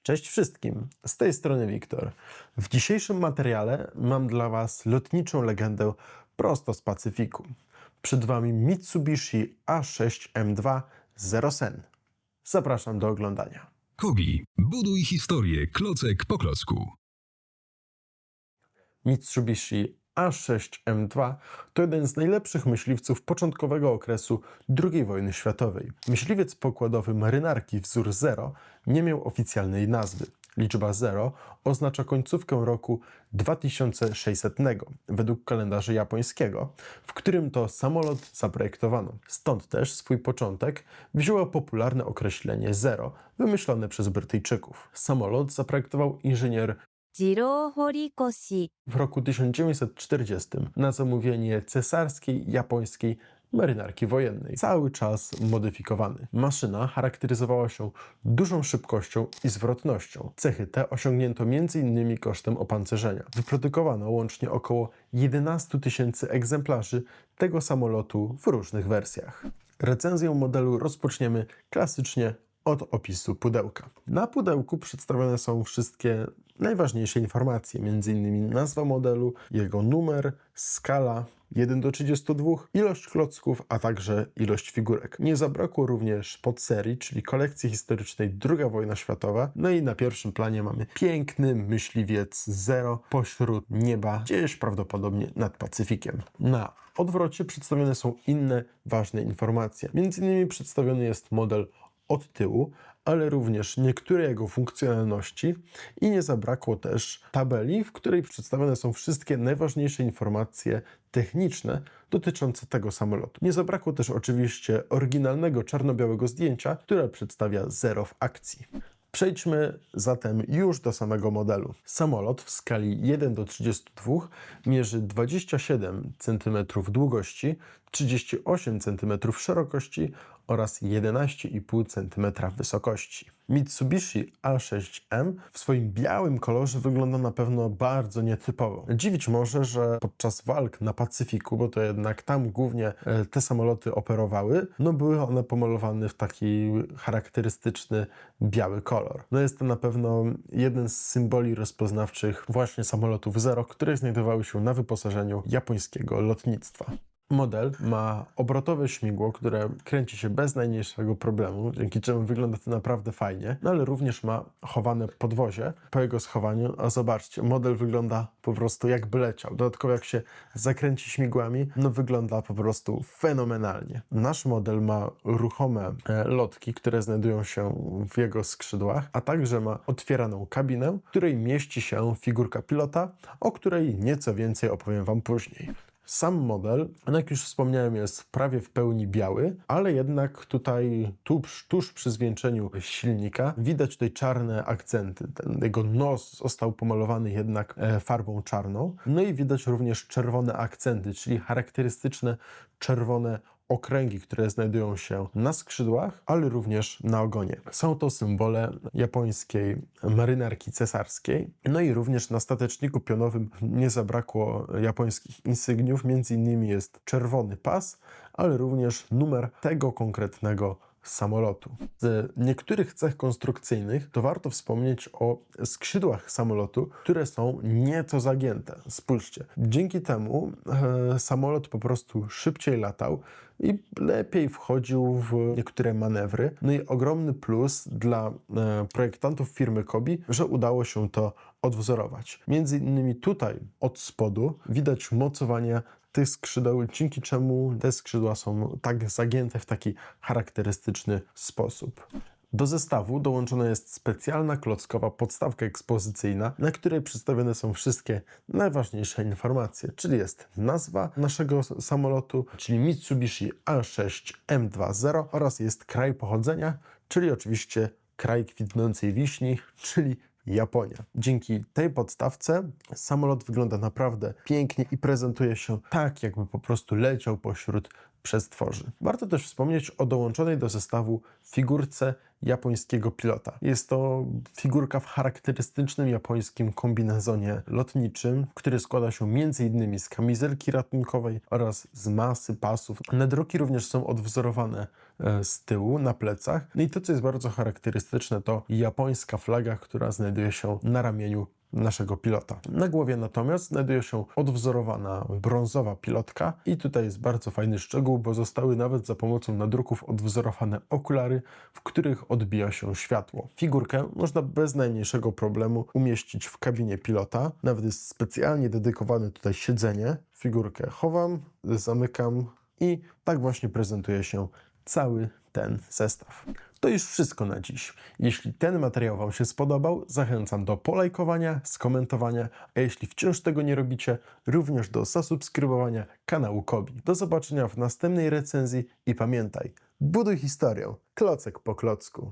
Cześć wszystkim, z tej strony Wiktor. W dzisiejszym materiale mam dla Was lotniczą legendę prosto z Pacyfiku. Przed Wami Mitsubishi A6M2 Zero Sen. Zapraszam do oglądania. Kogi, buduj historię klocek po klocku. Mitsubishi A6M2 to jeden z najlepszych myśliwców początkowego okresu II wojny światowej. Myśliwiec pokładowy marynarki wzór Zero nie miał oficjalnej nazwy. Liczba 0 oznacza końcówkę roku 2600 według kalendarza japońskiego, w którym to samolot zaprojektowano. Stąd też swój początek wzięło popularne określenie Zero, wymyślone przez Brytyjczyków. Samolot zaprojektował inżynier Jiro Horikoshi. w roku 1940 na zamówienie cesarskiej japońskiej marynarki wojennej, cały czas modyfikowany. Maszyna charakteryzowała się dużą szybkością i zwrotnością. Cechy te osiągnięto m.in. kosztem opancerzenia. Wyprodukowano łącznie około 11 000 egzemplarzy tego samolotu w różnych wersjach. Recenzję modelu rozpoczniemy klasycznie od opisu pudełka. Na pudełku przedstawione są wszystkie najważniejsze informacje, m.in. nazwa modelu, jego numer, skala 1:32, ilość klocków, a także ilość figurek. Nie zabrakło również podserii, czyli kolekcji historycznej II wojna światowa. No i na pierwszym planie mamy piękny myśliwiec Zero pośród nieba, gdzieś prawdopodobnie nad Pacyfikiem. Na odwrocie przedstawione są inne ważne informacje. M.in. przedstawiony jest model od tyłu, ale również niektóre jego funkcjonalności i nie zabrakło też tabeli, w której przedstawione są wszystkie najważniejsze informacje techniczne dotyczące tego samolotu. Nie zabrakło też oczywiście oryginalnego czarno-białego zdjęcia, które przedstawia Zero w akcji. Przejdźmy zatem już do samego modelu. Samolot w skali 1:32 mierzy 27 cm długości, 38 cm szerokości oraz 11,5 cm wysokości. Mitsubishi A6M w swoim białym kolorze wygląda na pewno bardzo nietypowo. Dziwić może, że podczas walk na Pacyfiku, bo to jednak tam głównie te samoloty operowały, były one pomalowane w taki charakterystyczny biały kolor. Jest to na pewno jeden z symboli rozpoznawczych właśnie samolotów Zero, które znajdowały się na wyposażeniu japońskiego lotnictwa. Model ma obrotowe śmigło, które kręci się bez najmniejszego problemu, dzięki czemu wygląda to naprawdę fajnie, ale również ma chowane podwozie. Po jego schowaniu, a zobaczcie, model wygląda po prostu jakby leciał. Dodatkowo jak się zakręci śmigłami, wygląda po prostu fenomenalnie. Nasz model ma ruchome lotki, które znajdują się w jego skrzydłach, a także ma otwieraną kabinę, w której mieści się figurka pilota, o której nieco więcej opowiem Wam później. Sam model, jak już wspomniałem, jest prawie w pełni biały, ale jednak tutaj tuż przy zwieńczeniu silnika widać tutaj czarne akcenty. Ten jego nos został pomalowany jednak farbą czarną. I widać również czerwone akcenty, czyli charakterystyczne czerwone okręgi, które znajdują się na skrzydłach, ale również na ogonie. Są to symbole japońskiej marynarki cesarskiej. I również na stateczniku pionowym nie zabrakło japońskich insygniów. Między innymi jest czerwony pas, ale również numer tego konkretnego samolotu. Z niektórych cech konstrukcyjnych to warto wspomnieć o skrzydłach samolotu, które są nieco zagięte. Spójrzcie, dzięki temu samolot po prostu szybciej latał i lepiej wchodził w niektóre manewry. I ogromny plus dla projektantów firmy Kobi, że udało się to odwzorować. Między innymi tutaj od spodu widać mocowanie tych skrzydeł, dzięki czemu te skrzydła są tak zagięte w taki charakterystyczny sposób. Do zestawu dołączona jest specjalna klockowa podstawka ekspozycyjna, na której przedstawione są wszystkie najważniejsze informacje, czyli jest nazwa naszego samolotu, czyli Mitsubishi A6M2 Zero oraz jest kraj pochodzenia, czyli oczywiście kraj kwitnącej wiśni, czyli Japonia. Dzięki tej podstawce samolot wygląda naprawdę pięknie i prezentuje się tak, jakby po prostu leciał pośród przestworzy. Warto też wspomnieć o dołączonej do zestawu figurce japońskiego pilota. Jest to figurka w charakterystycznym japońskim kombinezonie lotniczym, który składa się m.in. z kamizelki ratunkowej oraz z masy pasów. Nedroki również są odwzorowane z tyłu, na plecach. No i to, co jest bardzo charakterystyczne, to japońska flaga, która znajduje się na ramieniu naszego pilota. Na głowie natomiast znajduje się odwzorowana brązowa pilotka i tutaj jest bardzo fajny szczegół, bo zostały nawet za pomocą nadruków odwzorowane okulary, w których odbija się światło. Figurkę można bez najmniejszego problemu umieścić w kabinie pilota. Nawet jest specjalnie dedykowane tutaj siedzenie. Figurkę chowam, zamykam i tak właśnie prezentuje się cały ten zestaw. To już wszystko na dziś. Jeśli ten materiał Wam się spodobał, zachęcam do polajkowania, skomentowania, a jeśli wciąż tego nie robicie, również do zasubskrybowania kanału Kobi. Do zobaczenia w następnej recenzji i pamiętaj, buduj historię, klocek po klocku.